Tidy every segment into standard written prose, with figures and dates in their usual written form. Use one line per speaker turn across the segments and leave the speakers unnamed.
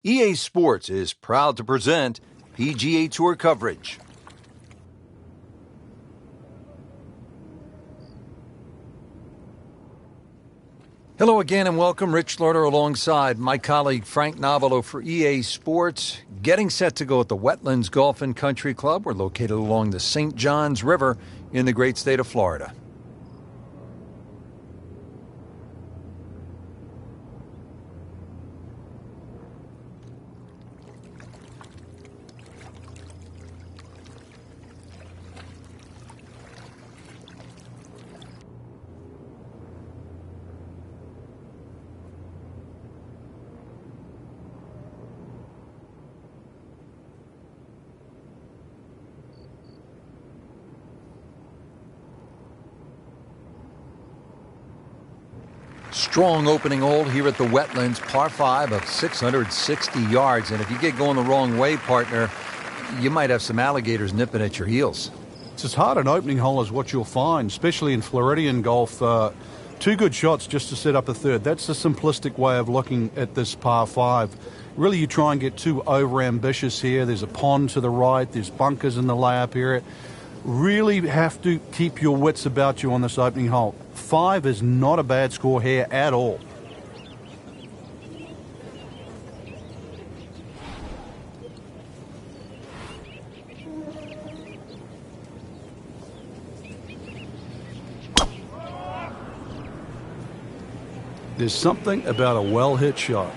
EA Sports is proud to present PGA Tour coverage. Hello again and welcome. Rich Slaughter alongside my colleague Frank Novelo for EA Sports. Getting set to go at the Wetlands Golf and Country Club. We're located along the St. Johns River in the great state of Florida. Strong opening hole here at the Wetlands, par 5 of 660 yards. And if you get going the wrong way, partner, you might have some alligators nipping at your heels.
It's as hard an opening hole as what you'll find, especially in Floridian golf. 2 good shots just to set up a third. That's the simplistic way of looking at this par 5. Really, you try and get too over-ambitious here. There's a pond to the right. There's bunkers in the layup area. Really have to keep your wits about you on this opening hole. 5 is not a bad score here at all. There's something about a well-hit shot.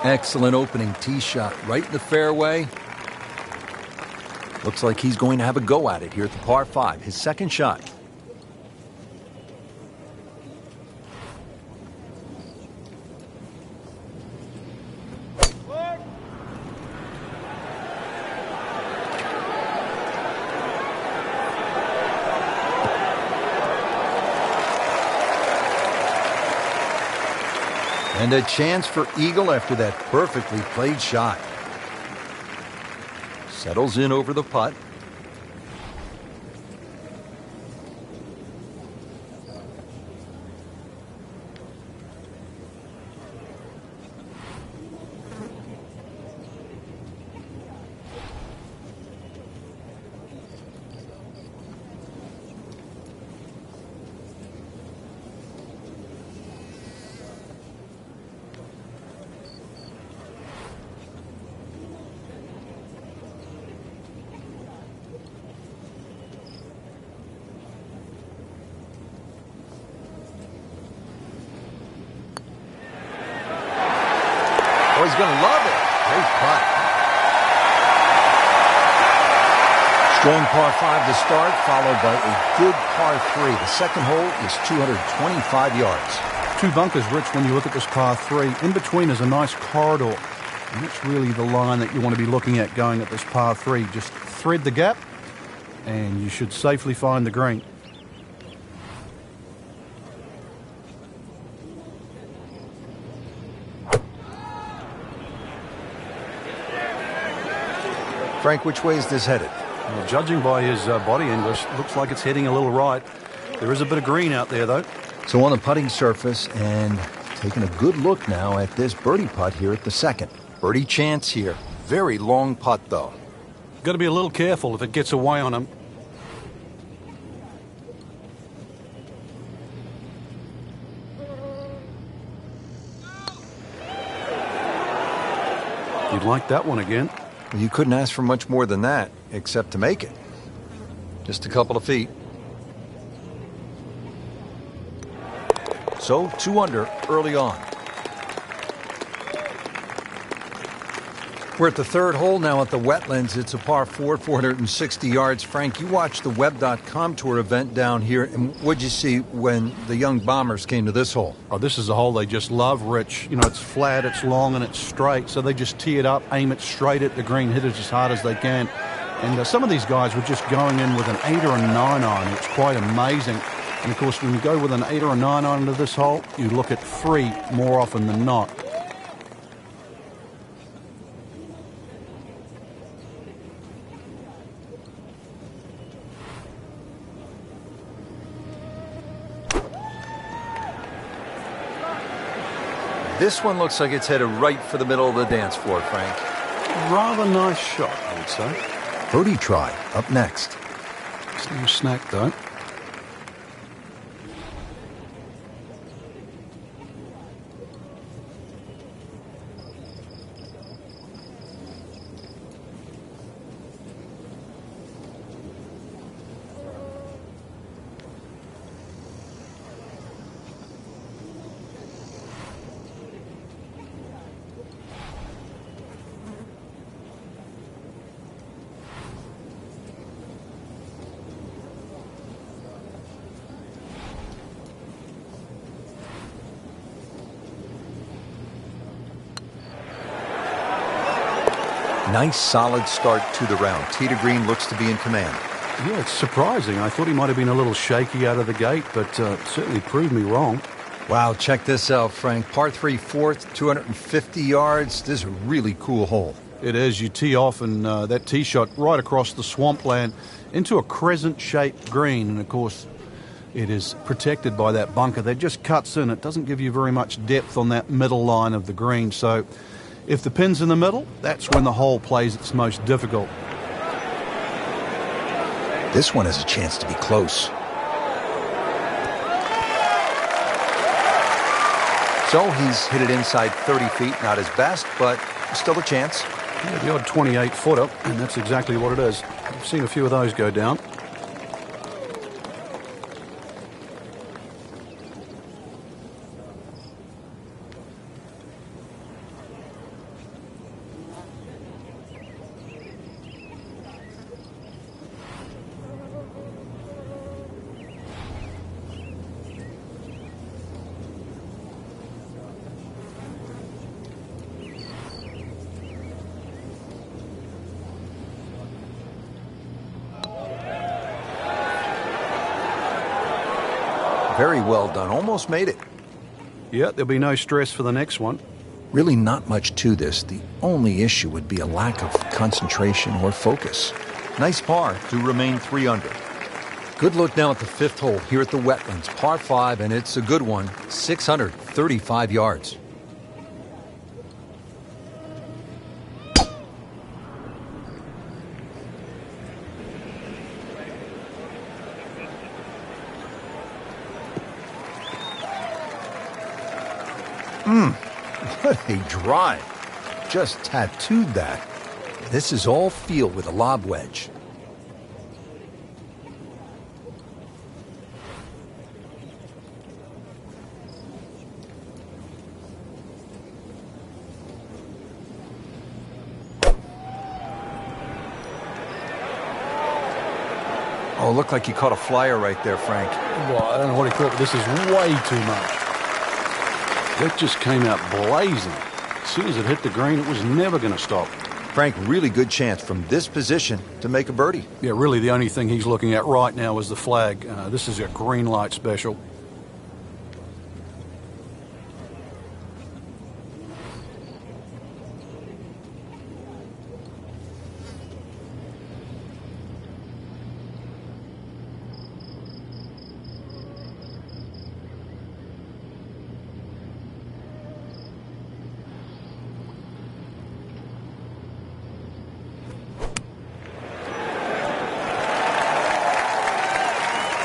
Excellent opening tee shot right in the fairway. Looks like he's going to have a go at it here at the par 5, his second shot. And a chance for eagle after that perfectly played shot. Settles in over the putt. Oh, he's going to love it. Great putt. Strong par 5 to start, followed by a good par 3. The second hole is 225 yards.
2 bunkers, Rich, when you look at this par 3. In between is a nice corridor. And that's really the line that you want to be looking at going at this par 3. Just thread the gap, and you should safely find the green.
Frank, which way is this headed?
Well, judging by his body English, looks like it's heading a little right. There is a bit of green out there, though.
So on the putting surface, and taking a good look now at this birdie putt here at the second. Birdie chance here. Very long putt, though.
Got to be a little careful if it gets away on him. you'd like that one again.
You couldn't ask for much more than that, except to make it. Just a couple of feet. So, 2 under early on. We're at the third hole now at the Wetlands. It's a par 4, 460 yards. Frank, you watched the Web.com Tour event down here, and what'd you see when the young bombers came to this hole?
Oh, this is a hole they just love, Rich. You know, it's flat, it's long, and it's straight, so they just tee it up, aim it straight at the green, hit it as hard as they can. And some of these guys were just going in with an 8 or a 9 iron. It's quite amazing. And, of course, when you go with an 8 or a 9 iron into this hole, you look at 3 more often than not.
This one looks like it's headed right for the middle of the dance floor, Frank.
Rather nice shot, I would say.
Birdie try up next.
It's no snack, though.
Nice, solid start to the round. Tee to green looks to be in command.
Yeah, it's surprising. I thought he might have been a little shaky out of the gate, but certainly proved me wrong.
Wow, check this out, Frank. Par 3 fourth, 250 yards. This is a really cool hole.
It is. You tee off, and that tee shot right across the swampland into a crescent-shaped green. And, of course, it is protected by that bunker that just cuts in. It doesn't give you very much depth on that middle line of the green. So if the pin's in the middle, that's when the hole plays its most difficult.
This one has a chance to be close. So he's hit it inside 30 feet. Not his best, but still a chance.
Yeah, the odd 28-footer, and that's exactly what it is. I've seen a few of those go down.
Very well done. Almost made it.
Yeah, there'll be no stress for the next one.
Really not much to this. The only issue would be a lack of concentration or focus. Nice par to remain 3 under. Good look now at the 5th hole here at the Wetlands. Par 5, and it's a good one. 635 yards. What a drive. Just tattooed that. This is all feel with a lob wedge. Oh, looked like he caught a flyer right there, Frank.
Well, I don't know what he thought, but this is way too much. That just came out blazing. As soon as it hit the green, it was never going to stop.
Frank, really good chance from this position to make a birdie.
Yeah, really the only thing he's looking at right now is the flag. This is a green light special.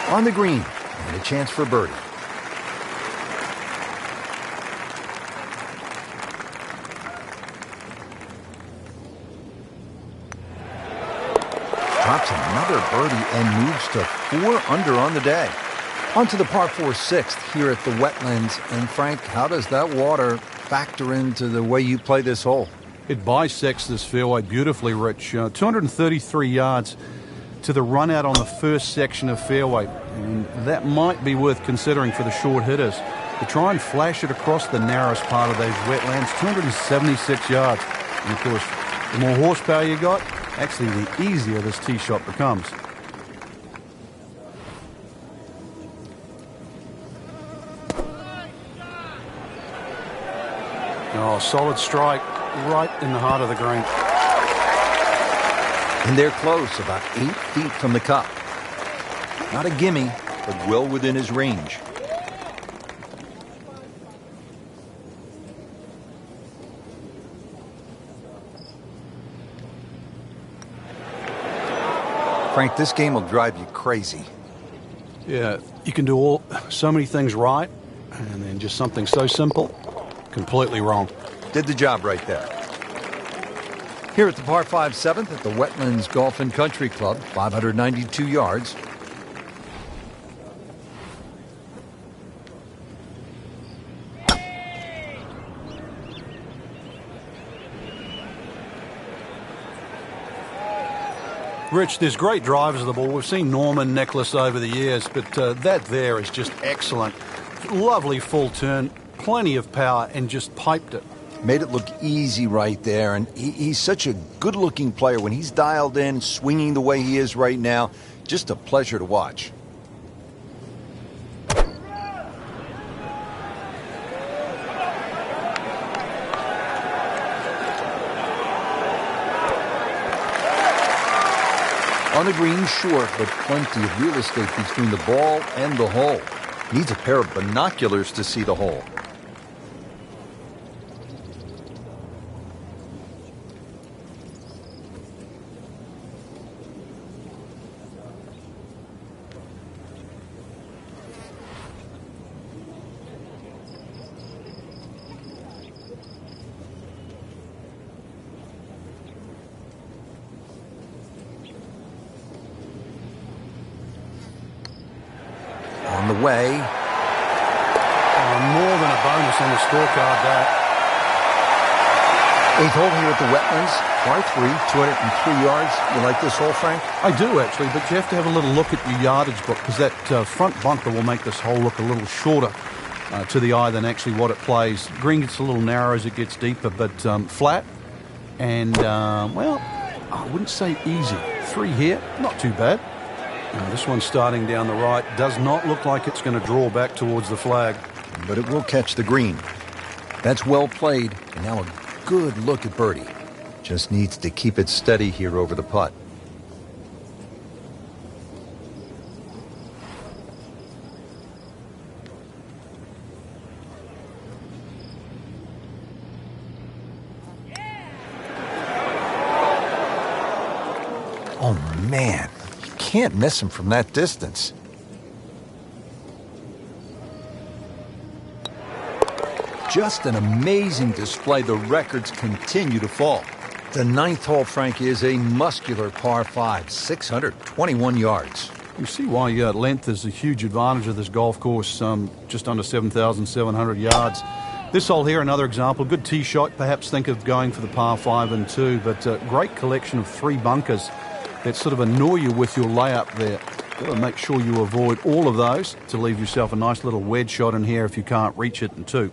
On the green, and a chance for a birdie. drops another birdie and moves to 4 under on the day. On to the par 4 sixth here at the Wetlands. And Frank, how does that water factor into the way you play this hole?
It bisects this fairway beautifully, Rich. 233 yards to the run out on the first section of fairway. And that might be worth considering for the short hitters. To try and flash it across the narrowest part of those wetlands, 276 yards. And of course, the more horsepower you got, actually the easier this tee shot becomes. Oh, solid strike right in the heart of the green.
And they're close, about 8 feet from the cup. Not a gimme, but well within his range. Frank, this game will drive you crazy.
Yeah, you can do so many things right, and then just something so simple, completely wrong.
Did the job right there. Here at the par 5 7th at the Wetlands Golf and Country Club, 592 yards.
Rich, there's great drivers of the ball. We've seen Norman, Nicholas over the years, but that there is just excellent. Lovely full turn, plenty of power, and just piped it.
Made it look easy right there, and he's such a good-looking player. When he's dialed in, swinging the way he is right now, just a pleasure to watch. On the green, short, but plenty of real estate between the ball and the hole. Needs a pair of binoculars to see the hole. On the way.
More than a bonus on the scorecard, that.
8th hole here at the Wetlands. Par 3, 203 yards. You like this hole, Frank?
I do, actually, but you have to have a little look at your yardage book because that front bunker will make this hole look a little shorter to the eye than actually what it plays. Green gets a little narrower as it gets deeper, but flat. And, well, I wouldn't say easy. 3 here, not too bad. And this one starting down the right does not look like it's going to draw back towards the flag.
But it will catch the green. That's well played. And now a good look at birdie. Just needs to keep it steady here over the putt. Oh, man. Can't miss him from that distance. Just an amazing display. The records continue to fall. The 9th hole, Frank, is a muscular par 5, 621 yards.
You see why length is a huge advantage of this golf course, just under 7,700 yards. This hole here, another example, good tee shot. Perhaps think of going for the par 5 and 2, but a great collection of 3 bunkers that sort of annoy you with your layup there. Got to make sure you avoid all of those to leave yourself a nice little wedge shot in here if you can't reach it in 2.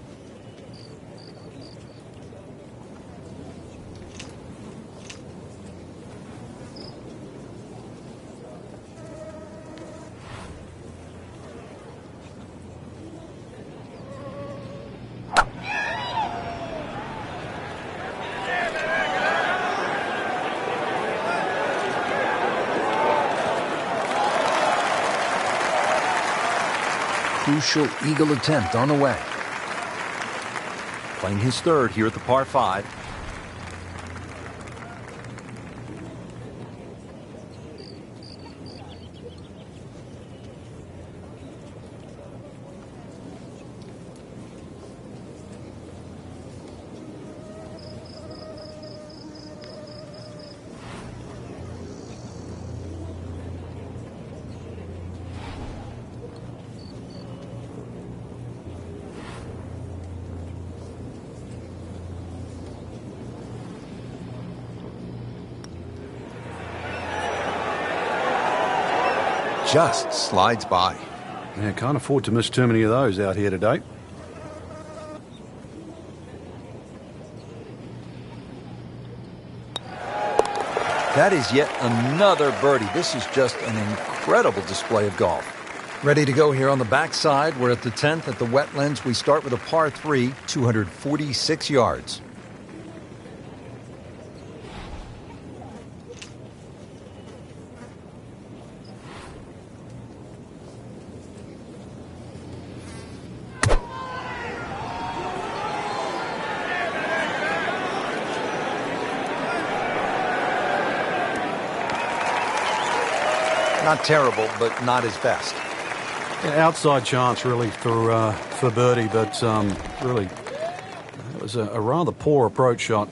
Crucial eagle attempt on the way. Playing his 3rd here at the par 5. just slides by.
Yeah, can't afford to miss too many of those out here today.
That is yet another birdie. This is just an incredible display of golf. Ready to go here on the backside. We're at the 10th at the Wetlands. We start with a par 3, 246 yards. Not terrible, but not his best.
Yeah, outside chance, really, for birdie, but really, it was a rather poor approach shot.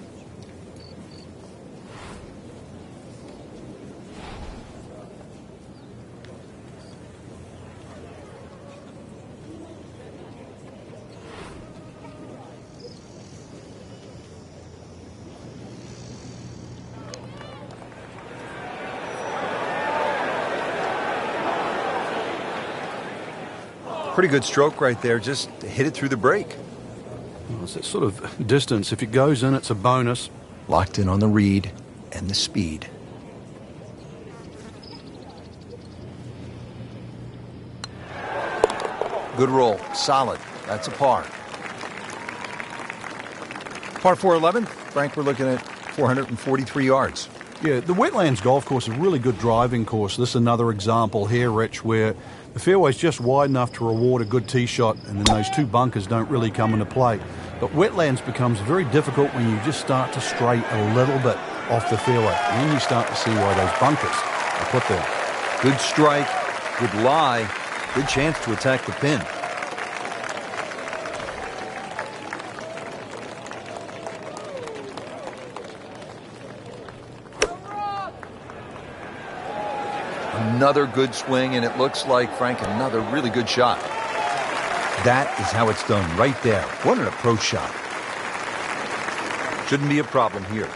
Pretty good stroke right there. Just hit it through the break.
Well, it's that sort of distance. If it goes in, it's a bonus.
Locked in on the read and the speed. Good roll. Solid. That's a par. Par 4-11. Frank, we're looking at 443 yards.
Yeah, the Wetlands golf course is a really good driving course. This is another example here, Rich, where the fairway's just wide enough to reward a good tee shot, and then those two bunkers don't really come into play. But Wetlands becomes very difficult when you just start to stray a little bit off the fairway. And then you start to see why those bunkers are put there.
Good strike, good lie, good chance to attack the pin. Another good swing, and it looks like, Frank, another really good shot. That is how it's done right there. What an approach shot. Shouldn't be a problem here.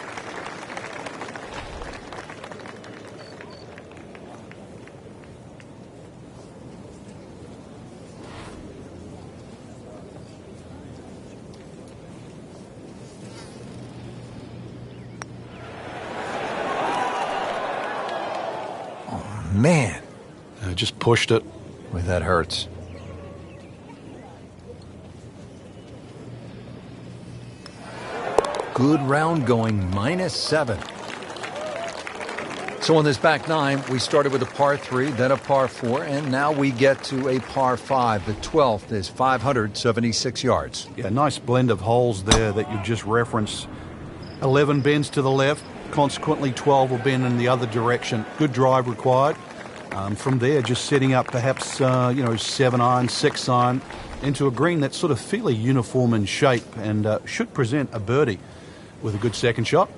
Man.
Just pushed it.
Boy, that hurts. Good round going, -7. So on this back 9, we started with a par 3, then a par 4, and now we get to a par 5. The 12th is 576 yards.
Yeah, nice blend of holes there that you just referenced. 11 bends to the left. Consequently, 12 will bend in the other direction. Good drive required. From there, just setting up perhaps, 7-iron, 6-iron into a green that's sort of fairly uniform in shape and should present a birdie with a good second shot.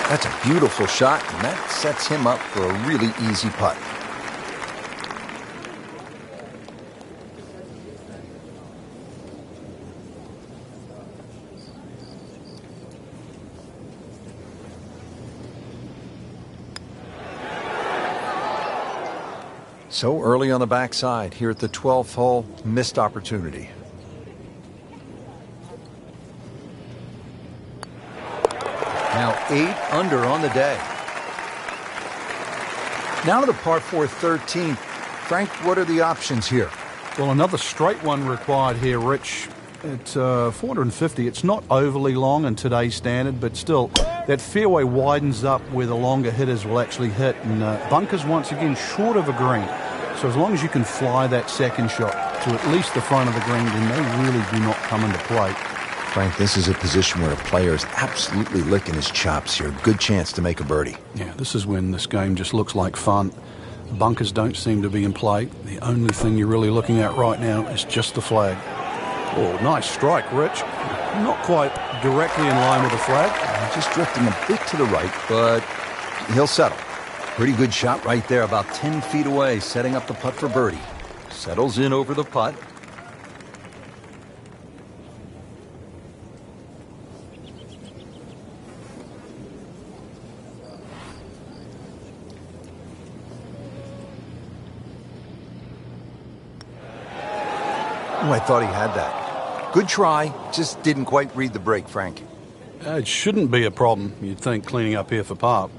That's a beautiful shot, and that sets him up for a really easy putt. So early on the backside here at the 12th hole, missed opportunity. Now 8 under on the day. Now to the par 4 13th. Frank, what are the options here?
Well, another straight one required here, Rich. At 450, it's not overly long in today's standard, but still, that fairway widens up where the longer hitters will actually hit. And bunkers, once again, short of a green. So as long as you can fly that second shot to at least the front of the green, then they really do not come into play.
Frank, this is a position where a player is absolutely licking his chops here. Good chance to make a birdie.
Yeah, this is when this game just looks like fun. Bunkers don't seem to be in play. The only thing you're really looking at right now is just the flag. Oh, nice strike, Rich. Not quite directly in line with the flag.
Just drifting a bit to the right, but he'll settle. Pretty good shot right there, about 10 feet away, setting up the putt for birdie. Settles in over the putt. Oh, I thought he had that. Good try, just didn't quite read the break, Frank.
It shouldn't be a problem, you'd think, cleaning up here for par.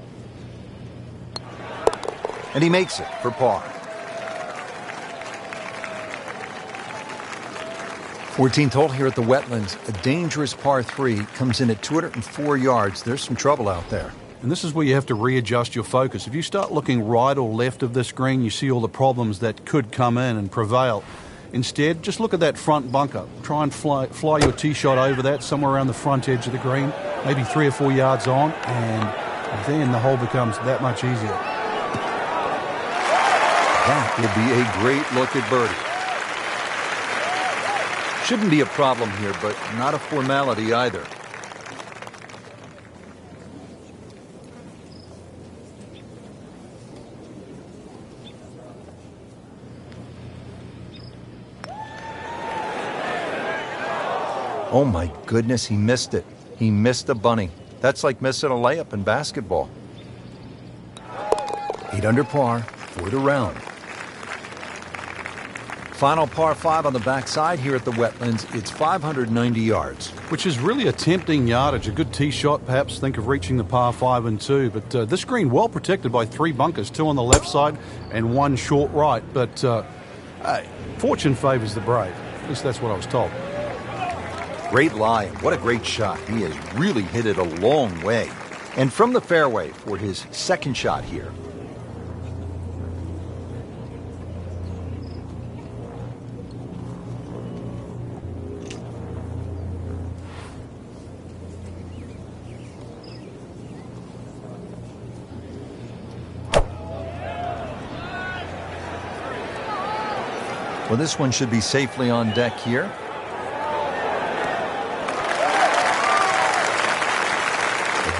And he makes it for par. 14th hole here at the Wetlands. A dangerous par 3 comes in at 204 yards. There's some trouble out there.
And this is where you have to readjust your focus. If you start looking right or left of this green, you see all the problems that could come in and prevail. Instead, just look at that front bunker. Try and fly your tee shot over that, somewhere around the front edge of the green, maybe 3 or 4 yards on, and then the hole becomes that much easier.
That would be a great look at birdie. Shouldn't be a problem here, but not a formality either. Oh my goodness, he missed it. He missed the bunny. That's like missing a layup in basketball. 8 under par for the round. Final par 5 on the backside here at the Wetlands. It's 590 yards.
Which is really a tempting yardage. A good tee shot, perhaps think of reaching the par 5 and 2. But this green well protected by 3 bunkers, 2 on the left side and 1 short right. But hey, fortune favors the brave. At least that's what I was told.
Great lie, and what a great shot. He has really hit it a long way. And from the fairway for his second shot here. Well, this one should be safely on deck here.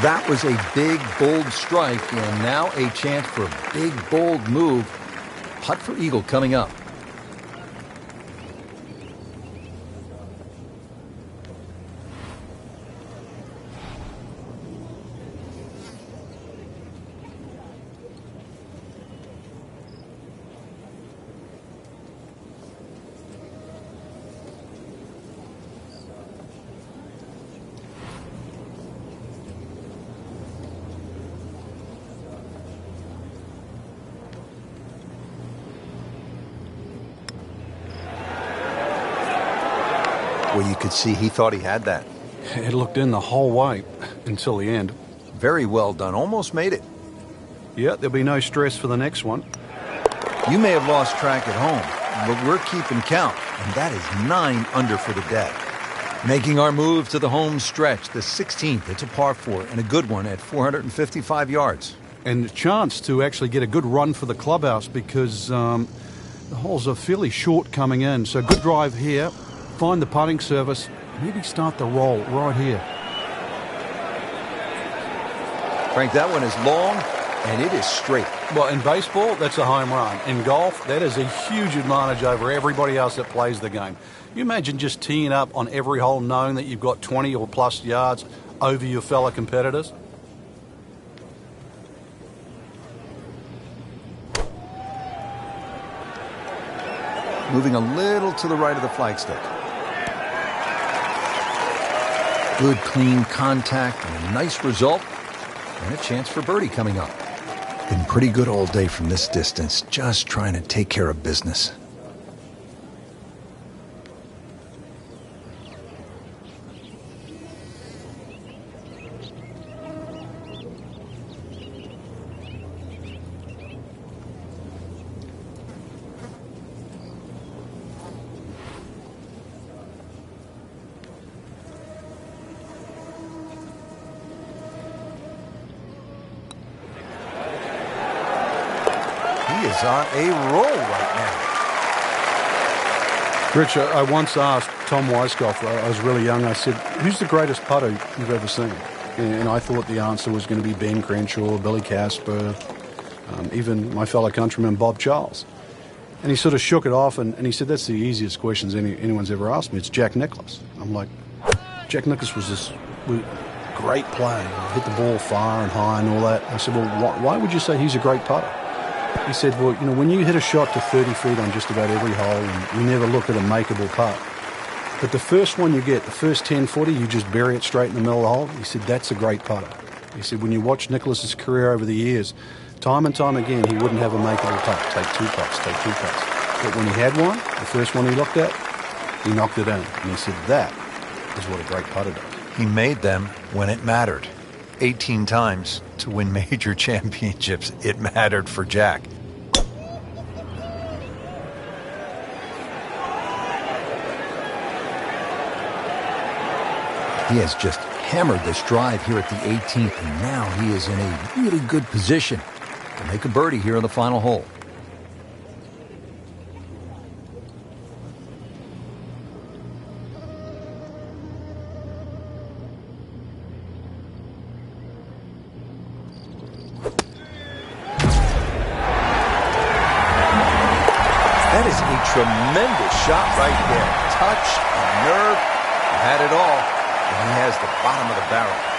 That was a big, bold strike, and now a chance for a big, bold move. Putt for eagle coming up. Well, you could see he thought he had that.
It looked in the whole way until the end.
Very well done. Almost made it.
Yeah, there'll be no stress for the next one.
You may have lost track at home, but we're keeping count, and that is 9 under for the day. Making our move to the home stretch, the 16th. It's a par 4 and a good one at 455 yards.
And a chance to actually get a good run for the clubhouse because the holes are fairly short coming in. So good drive here. Find the putting surface, maybe start the roll right here.
Frank, that one is long, and it is straight.
Well, in baseball, that's a home run. In golf, that is a huge advantage over everybody else that plays the game. You imagine just teeing up on every hole knowing that you've got 20 or plus yards over your fellow competitors?
Moving a little to the right of the flagstick. Good, clean contact and a nice result. And a chance for birdie coming up. Been pretty good all day from this distance, just trying to take care of business. He is on a roll right now.
Rich, I once asked Tom Weiskopf, I was really young, I said, who's the greatest putter you've ever seen? And I thought the answer was going to be Ben Crenshaw, Billy Casper, even my fellow countryman Bob Charles. And he sort of shook it off, and he said, that's the easiest questions anyone's ever asked me. It's Jack Nicklaus. I'm like, Jack Nicklaus was this great player. He hit the ball far and high and all that. I said, well, why would you say he's a great putter? He said, well, when you hit a shot to 30 feet on just about every hole, and you never look at a makeable putt, but the first one you get, the first 10-footer, you just bury it straight in the middle of the hole. He said, that's a great putter. He said, when you watch Nicklaus's career over the years, time and time again, he wouldn't have a makeable putt. Take two putts. But when he had one, the first one he looked at, he knocked it in. And he said, that is what a great putter does.
He made them when it mattered. 18 times to win major championships. It mattered for Jack. He has just hammered this drive here at the 18th, and now he is in a really good position to make a birdie here on the final hole. That is a tremendous shot right there. Touch, nerve, he had it all. And he has the bottom of the barrel.